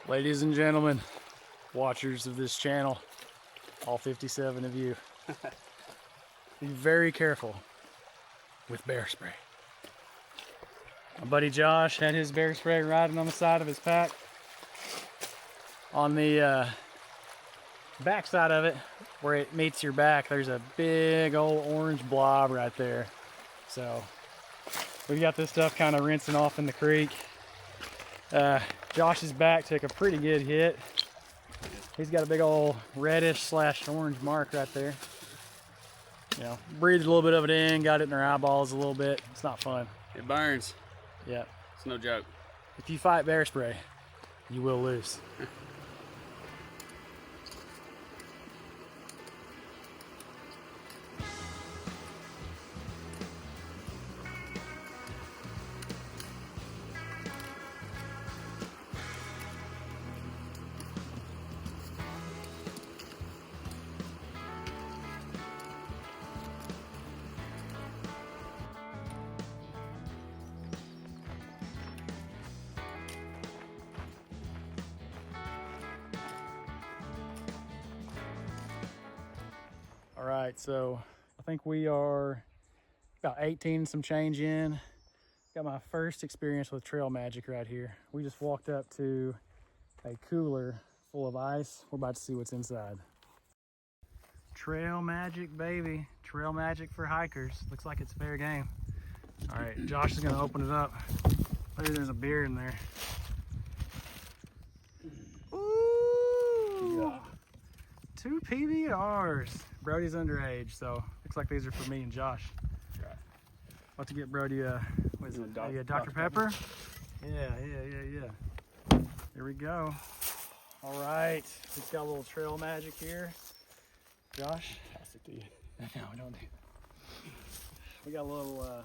Ladies and gentlemen, watchers of this channel, all 57 of you, be very careful with bear spray. My buddy Josh had his bear spray riding on the side of his pack. On the back side of it, where it meets your back, there's a big old orange blob right there. So we got this stuff kind of rinsing off in the creek. Josh's back took a pretty good hit. He's got a big old reddish slash orange mark right there. You know, breathed a little bit of it in, got it in our eyeballs a little bit. It's not fun. It burns. Yeah. It's no joke. If you fight bear spray, you will lose. All right, so I think we are about 18 some change in. Got my first experience with trail magic right here. We just walked up to a cooler full of ice. We're about to see what's inside. Trail magic, baby. Trail magic for hikers. Looks like it's fair game. All right, Josh is gonna open it up. Maybe there's a beer in there. Ooh! Yeah. 2 PBRs. Brody's underage, so looks like these are for me and Josh. Right. About to get Brody what is it? Dr. Pepper? Yeah. Here we go. All right, it's got a little trail magic here. Josh? Pass it to you. No, don't do that. We got a little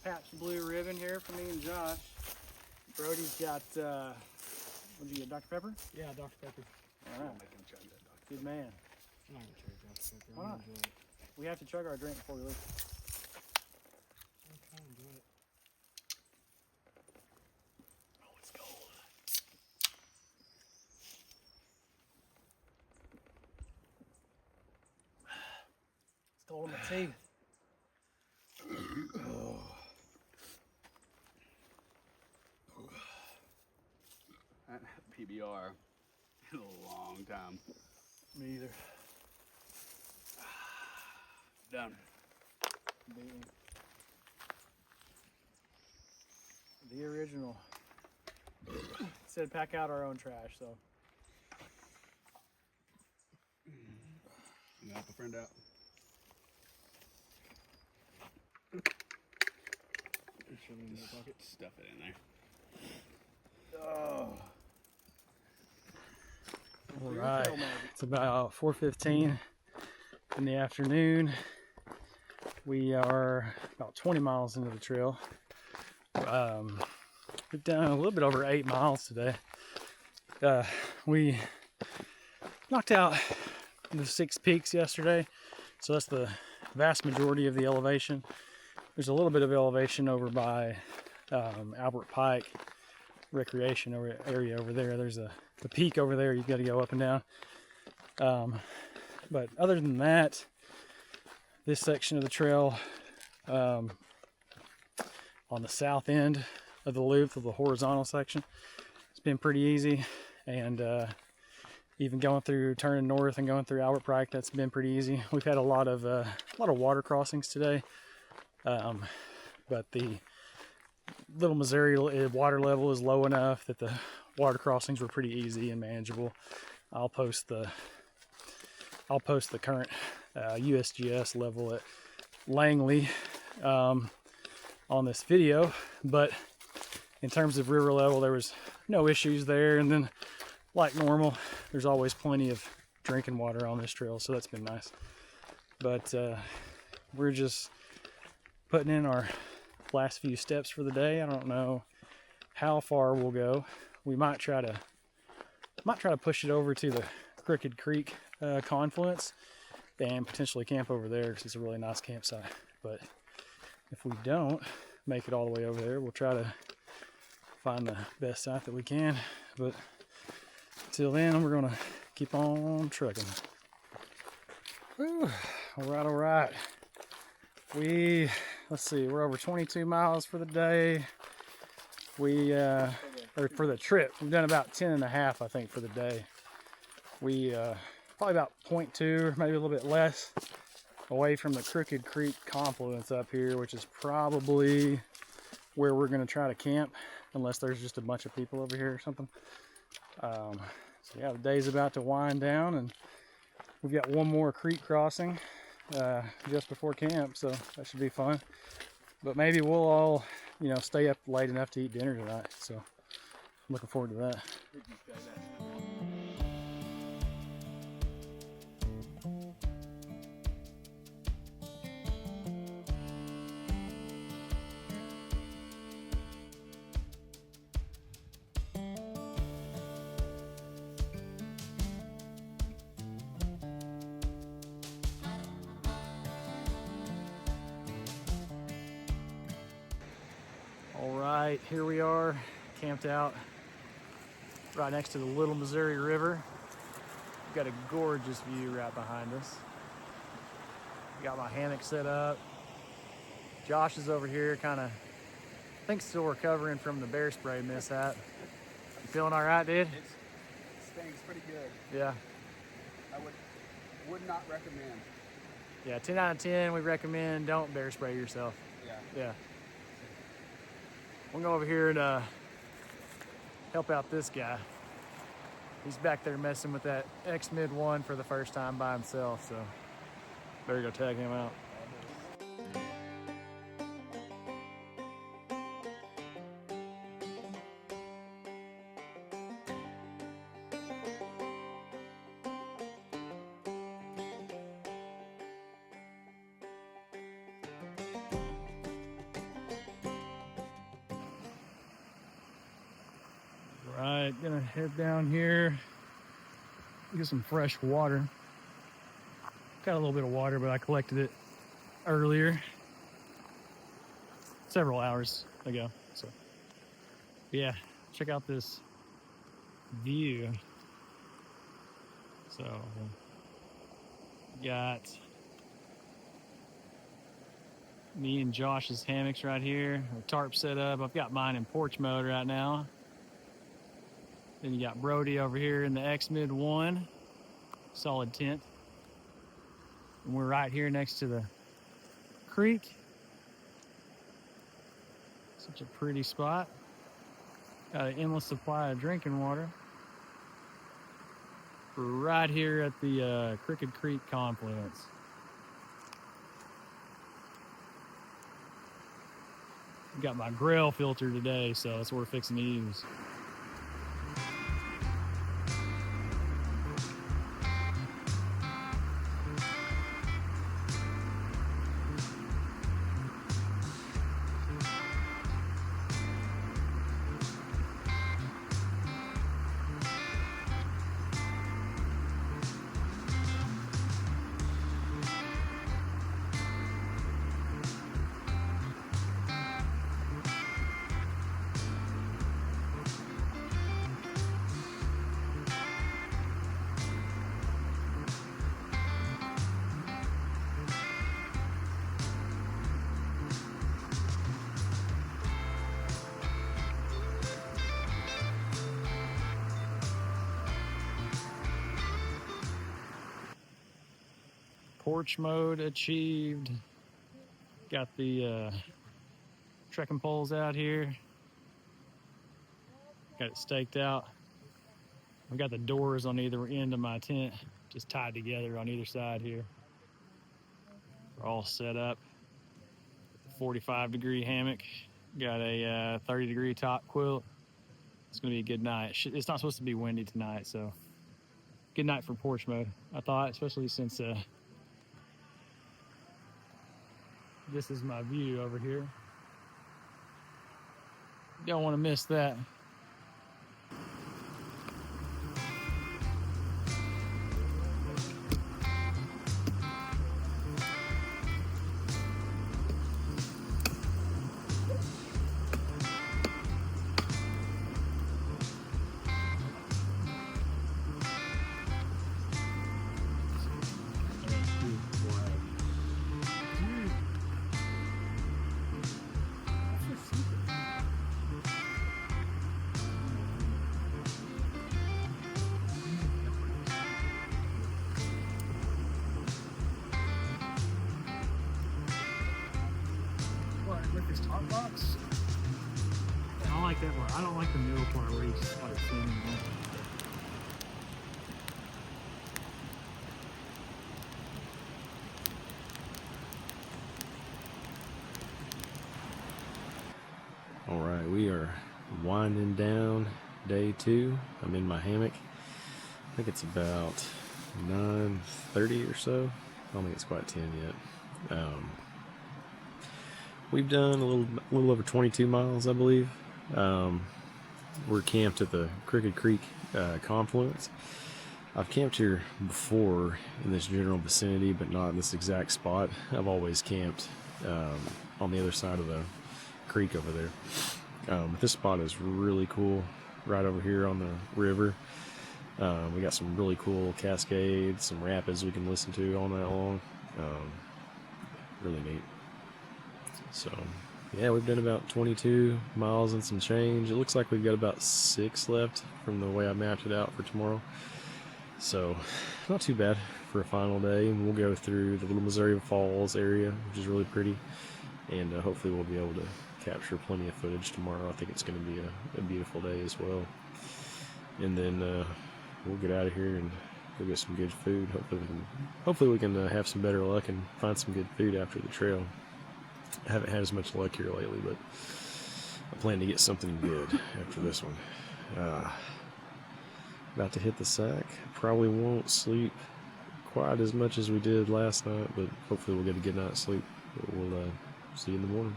patch blue ribbon here for me and Josh. Brody's got, what did you get, Dr. Pepper? Yeah, Dr. Pepper. All right. Good man. I'm not gonna chug Dr. Pepper. Why not? We have to chug our drink before we leave. I'm trying to enjoy it. Oh, it's cold. It's cold in my teeth. I haven't had PBR in a long time. Me either. Done. The original. Said pack out our own trash, so. You help a friend out. Stuff it in there. Oh. All right, it's about 4:15 in the afternoon. We are about 20 miles into the trail. We've done a little bit over 8 miles today. We knocked out the 6 peaks yesterday, so that's the vast majority of the elevation. There's a little bit of elevation over by Albert Pike recreation area over there. There's the peak over there. You've got to go up and down. But other than that, this section of the trail on the south end of the loop of the horizontal section, it's been pretty easy. And even going through, turning north and going through Albert Pike, that's been pretty easy. We've had a lot of water crossings today, but the Little Missouri water level is low enough that the water crossings were pretty easy and manageable. I'll post the current USGS level at Langley on this video, but in terms of river level, there was no issues there. And then, like normal, there's always plenty of drinking water on this trail, so that's been nice. But we're just putting in our last few steps for the day. I don't know how far we'll go. We might try to push it over to the Crooked Creek confluence and potentially camp over there because it's a really nice campsite. But if we don't make it all the way over there, we'll try to find the best site that we can. But until then, we're gonna keep on trucking. Whew. All right. Let's see, we're over 22 miles for the day. Or for the trip, we've done about 10 and a half, I think, for the day. We probably about 0.2, maybe a little bit less, away from the Crooked Creek confluence up here, which is probably where we're going to try to camp, unless there's just a bunch of people over here or something. So yeah, the day's about to wind down, and we've got one more creek crossing just before camp, so that should be fun. But maybe we'll all, you know, stay up late enough to eat dinner tonight, so I'm looking forward to that. All right, here we are, camped out right next to the Little Missouri River. We've got a gorgeous view right behind us. Got my hammock set up. Josh is over here, kind of, I think, still recovering from the bear spray mishap. You feeling all right, dude? It stinks pretty good. Yeah. I would not recommend. Yeah, 10 out of 10, we recommend don't bear spray yourself. Yeah. Yeah. We'll go over here and help out this guy. He's back there messing with that X-Mid 1 for the first time by himself, so better go tag him out. Right, gonna head down here, get some fresh water. Got a little bit of water, but I collected it earlier, several hours ago. So yeah, check out this view. So got me and Josh's hammocks right here. The tarp set up. I've got mine in porch mode right now. Then you got Brody over here in the X-Mid 1, solid tent. And we're right here next to the creek. Such a pretty spot. Got an endless supply of drinking water. We're right here at the Crooked Creek confluence. Got my grill filter today, so that's what we're fixing to use. Porch mode achieved. Got the trekking poles out here. Got it staked out. We got the doors on either end of my tent, just tied together on either side here. We're all set up. 45-degree hammock. Got a 30-degree top quilt. It's gonna be a good night. It's not supposed to be windy tonight, so good night for porch mode, I thought, especially since this is my view over here. Don't want to miss that. This top box. I like that part. I don't like the middle part where he's like standing there. All right, we are winding down day 2. I'm in my hammock. I think it's about 9:30 or so. I don't think it's quite 10 yet. We've done a little over 22 miles, I believe. We're camped at the Crooked Creek confluence. I've camped here before in this general vicinity, but not in this exact spot. I've always camped on the other side of the creek over there. But this spot is really cool, right over here on the river. We got some really cool cascades, some rapids we can listen to all night long. Really neat. So yeah, we've done about 22 miles and some change. It looks like we've got about 6 left from the way I mapped it out for tomorrow. So not too bad for a final day. And we'll go through the Little Missouri Falls area, which is really pretty. And hopefully we'll be able to capture plenty of footage tomorrow. I think it's going to be a beautiful day as well. And then we'll get out of here and go get some good food. Hopefully we can have some better luck and find some good food after the trail. I haven't had as much luck here lately, but I plan to get something good after this one. About to hit the sack. Probably won't sleep quite as much as we did last night, but hopefully we'll get a good night's sleep. But we'll see you in the morning.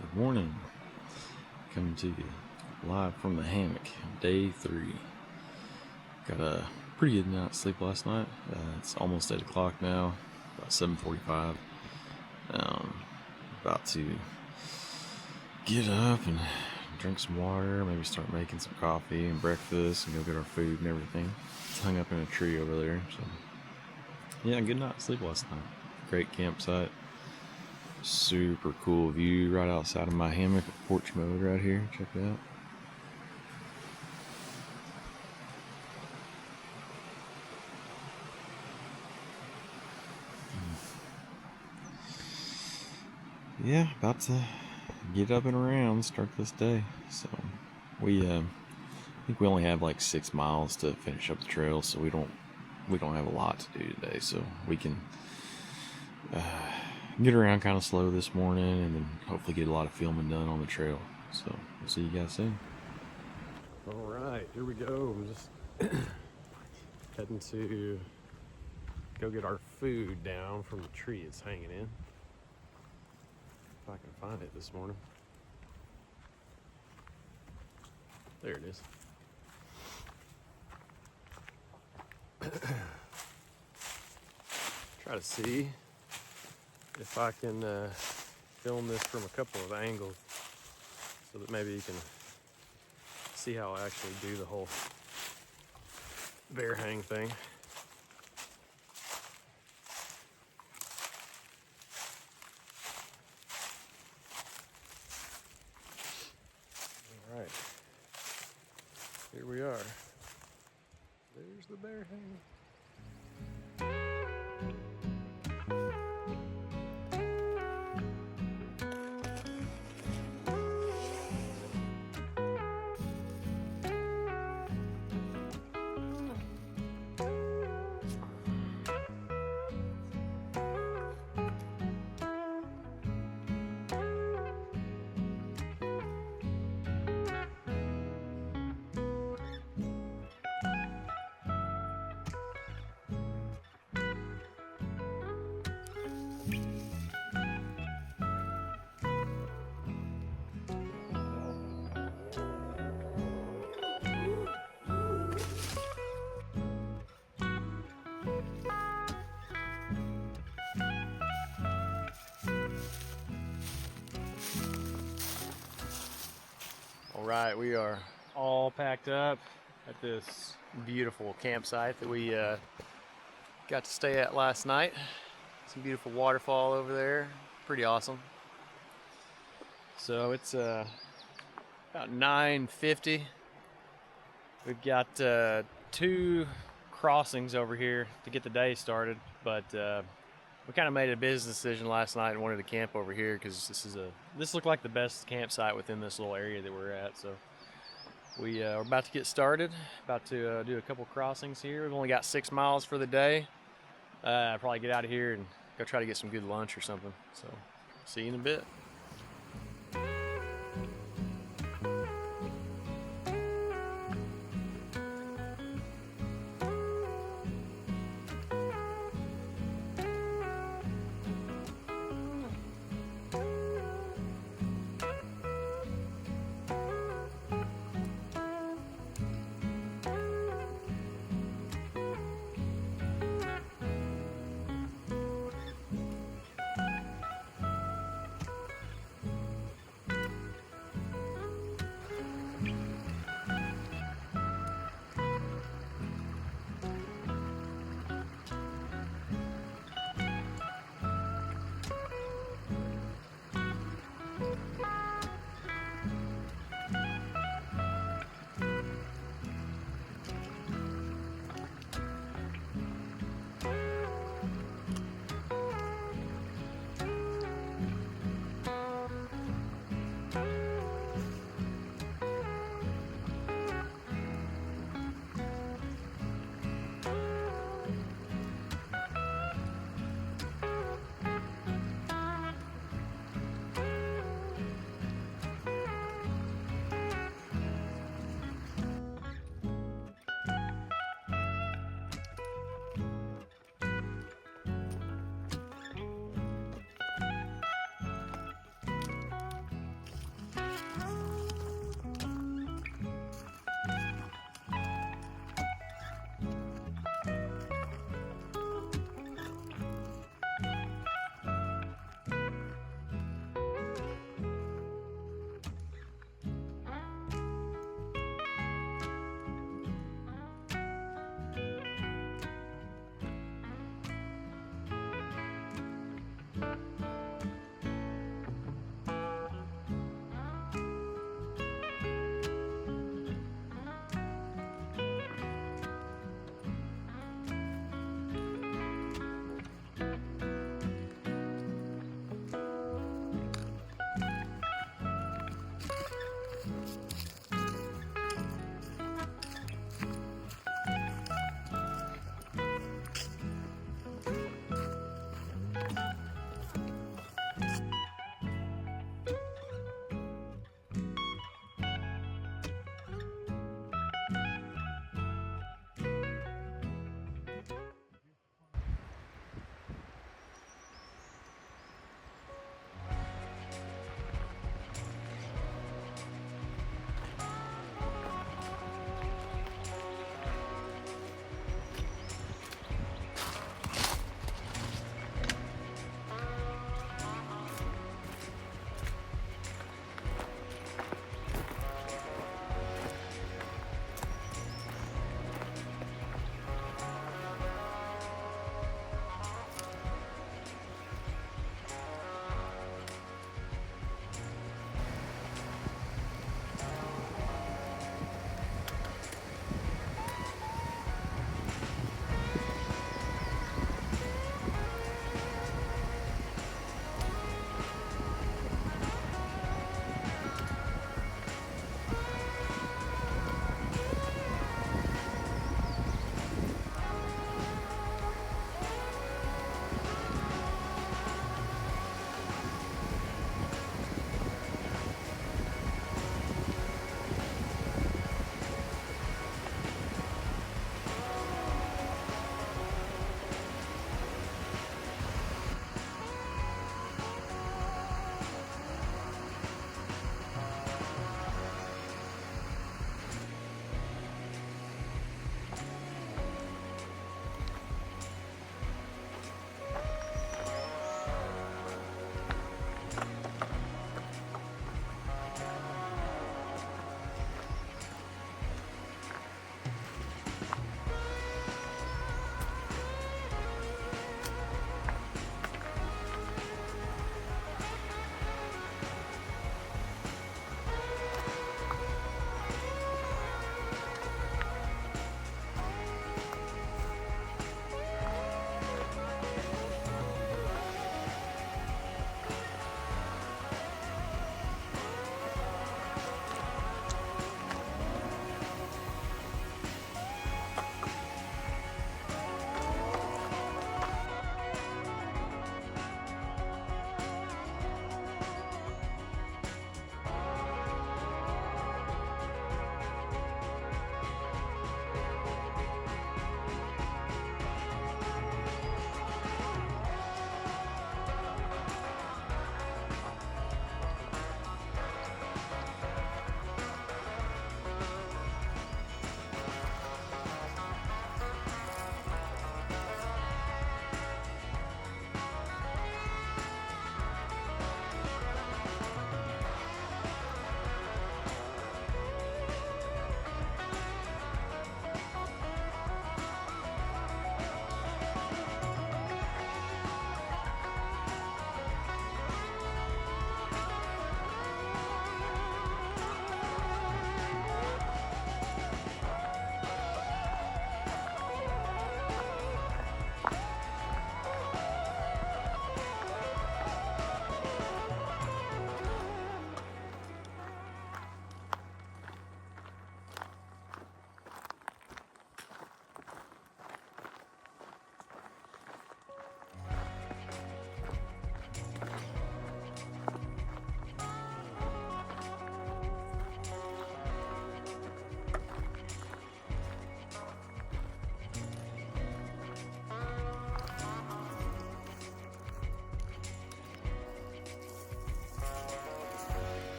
Good morning. Coming to you live from the hammock, day 3. Got a pretty good night's sleep last night. It's almost 8 o'clock now, about 7:45. About to get up and drink some water, maybe start making some coffee and breakfast and go get our food and everything. It's hung up in a tree over there. So yeah, good night's sleep last night. Great campsite. Super cool view right outside of my hammock, porch mode right here. Check it out. Yeah, about to get up and around, start this day. So we I think we only have like 6 miles to finish up the trail, so we don't have a lot to do today. So we can get around kind of slow this morning, and then hopefully get a lot of filming done on the trail. So we'll see you guys soon. All right, here we go. I'm just heading to go get our food down from the tree it's hanging in. If I can find it this morning. There it is. Try to see if I can film this from a couple of angles so that maybe you can see how I actually do the whole bear hang thing. All right, here we are. There's the bear hang. All right, we are all packed up at this beautiful campsite that we got to stay at last night. Some beautiful waterfall over there, pretty awesome. So it's about 9:50. We've got 2 crossings over here to get the day started, but we kind of made a business decision last night and wanted to camp over here because this looked like the best campsite within this little area that we're at. So we're about to get started, about to do a couple crossings here. We've only got 6 miles for the day. I'll probably get out of here and go try to get some good lunch or something. So see you in a bit.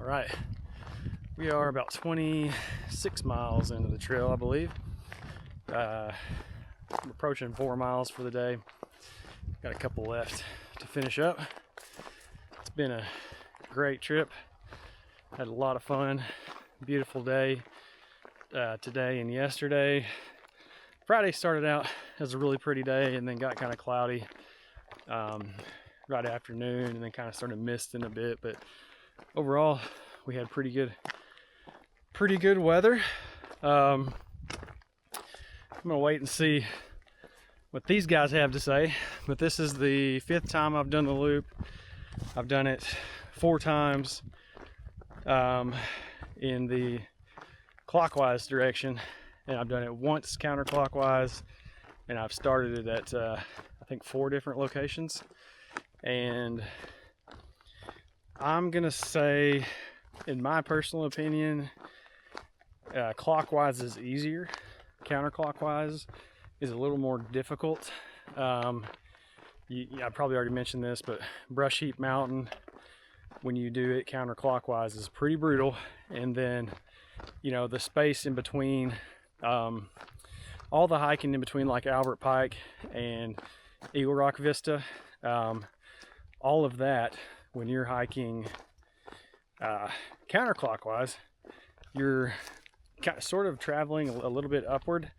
All right, we are about 26 miles into the trail, I believe. I'm approaching 4 miles for the day. Got a couple left to finish up. It's been a great trip. Had a lot of fun. Beautiful day today and yesterday. Friday started out as a really pretty day and then got kind of cloudy right afternoon, and then kind of started misting a bit, but overall we had pretty good weather. I'm gonna wait and see what these guys have to say, but this is the 5th time I've done the loop. I've done it 4 times in the clockwise direction, and I've done it once counterclockwise, and I've started it at I think 4 different locations. And I'm gonna say, in my personal opinion, clockwise is easier. Counterclockwise is a little more difficult. I probably already mentioned this, but Brush Heap Mountain, when you do it counterclockwise, is pretty brutal. And then, you know, the space in between, all the hiking in between, like Albert Pike and Eagle Rock Vista, all of that, when you're hiking counterclockwise, you're sort of traveling a little bit upward,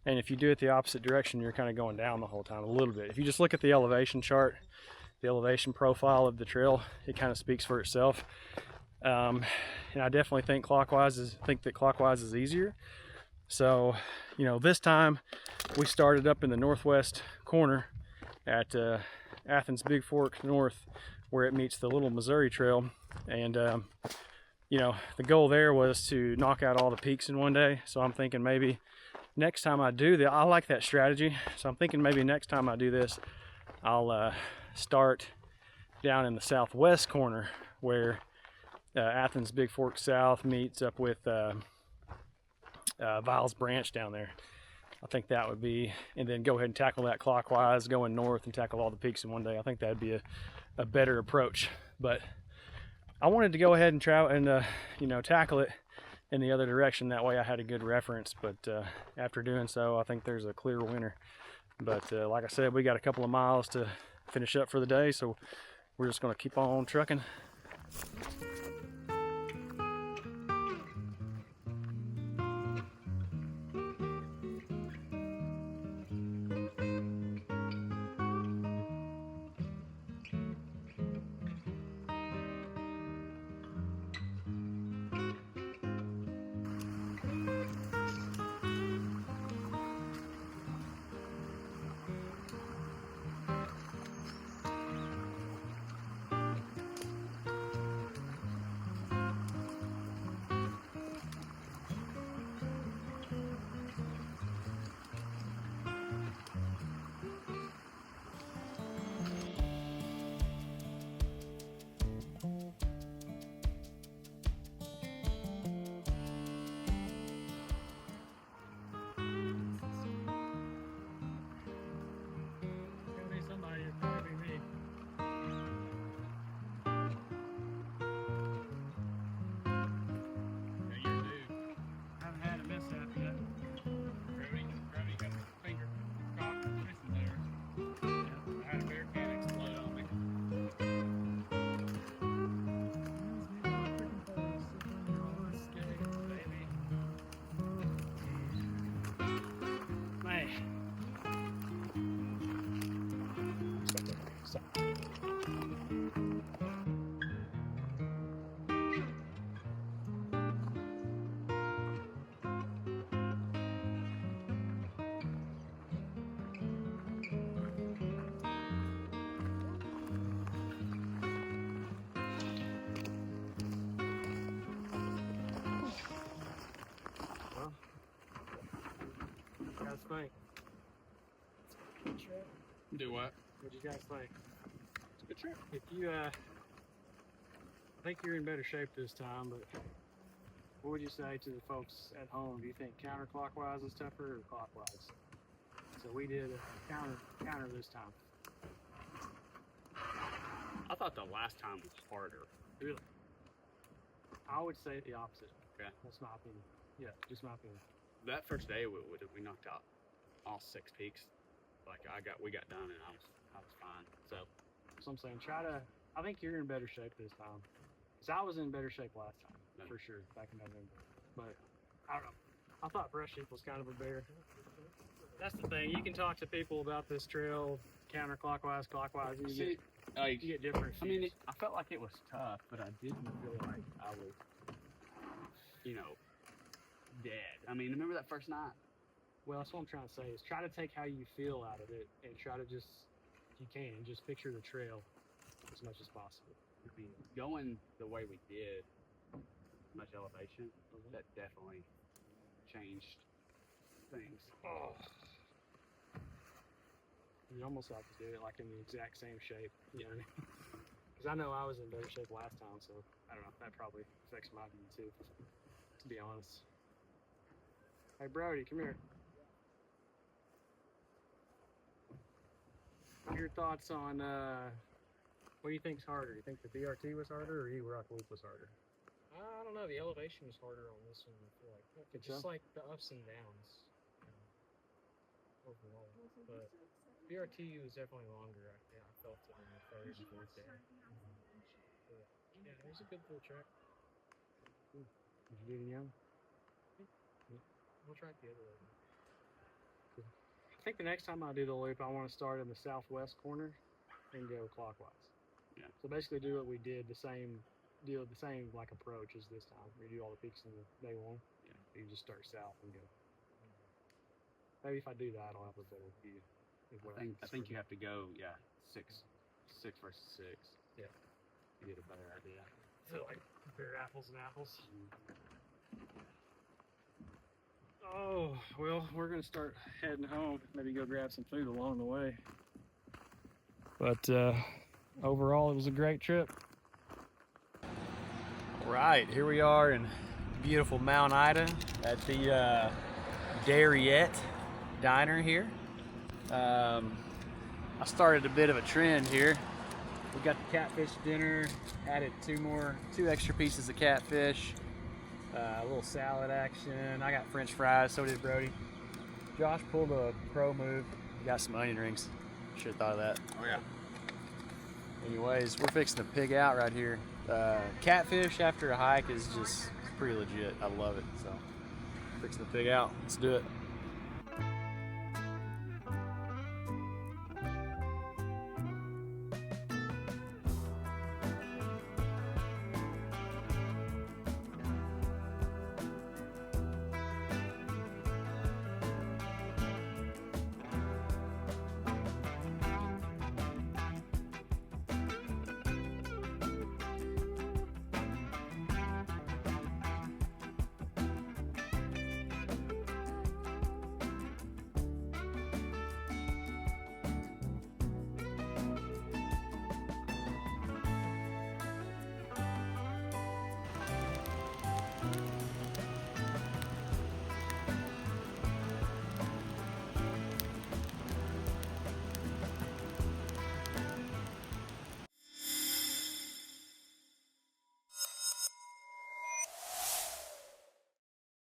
and if you do it the opposite direction, you're kind of going down the whole time a little bit. If you just look at the elevation chart, the elevation profile of the trail, it kind of speaks for itself. And I definitely think that clockwise is easier. So, you know, this time we started up in the northwest corner at Athens Big Fork North, where it meets the Little Missouri Trail, and you know, the goal there was to knock out all the peaks in one day. So I'm thinking maybe next time I do that, I like that strategy, so I'm thinking maybe next time I do this, I'll start down in the southwest corner where Athens Big Fork South meets up with Viles Branch down there. I think that would be, and then go ahead and tackle that clockwise, going north and tackle all the peaks in one day. I think that'd be a better approach. But I wanted to go ahead and try and you know, tackle it in the other direction. That way I had a good reference. But after doing so, I think there's a clear winner. But like I said, we got a couple of miles to finish up for the day, so we're just going to keep on trucking. Think? Do what? What do you guys think? It's a good trip. If you, I think you're in better shape this time, but what would you say to the folks at home? Do you think counterclockwise is tougher or clockwise? So we did a counter this time. I thought the last time was harder. Really? I would say the opposite. Okay. That's my opinion. Yeah, just my opinion. That first day we knocked out all 6 peaks. Like we got done and I was fine. So I'm saying I think you're in better shape this time. Because I was in better shape last time, No. for sure, back in November. But I don't know. I thought Brush Sheep was kind of a bear. That's the thing. You can talk to people about this trail counterclockwise, clockwise, and you get different I mean, views. I felt like it was tough, but I didn't feel like I was, dead. I mean, remember that first night? Well, that's what I'm trying to say is try to take how you feel out of it and try to just, if you can, just picture the trail as much as possible. I mean, going the way we did, much elevation, that definitely changed things. Oh. You almost have to do it like in the exact same shape, you know what I mean? Because I know I was in better shape last time, so I don't know, that probably affects my view too, to be honest. Hey Brody, come here. What are your thoughts on, what do you think's harder? You think the BRT was harder or E-Rock Loop was harder? I don't know. The elevation was harder on this one. I feel like it's just like the ups and downs overall. But BRT was definitely longer. I felt it on the third and fourth day. But, yeah, it was a good little track. Did you do the young? We'll try it the other way. I think the next time I do the loop, I want to start in the southwest corner and go clockwise. Yeah. So basically, do what we did, the same like approach as this time. We do all the peaks in the day one. Yeah. You just start south and go. Maybe if I do that, I'll have a better view. I think you have to go, 6 versus 6. Yeah. You get a better idea. So like compare apples and apples. Oh, well, we're going to start heading home. Maybe go grab some food along the way. But overall, it was a great trip. All right, here we are in beautiful Mount Ida at the Darriette Diner here. I started a bit of a trend here. We got the catfish dinner, added two extra pieces of catfish, a little salad action. I got French fries, so did Brody. Josh pulled a pro move, got some onion rings. Should have thought of that. Oh yeah. Anyways, we're fixing to pig out right here. Catfish after a hike is just pretty legit. I love it. So, fixing to pig out. Let's do it.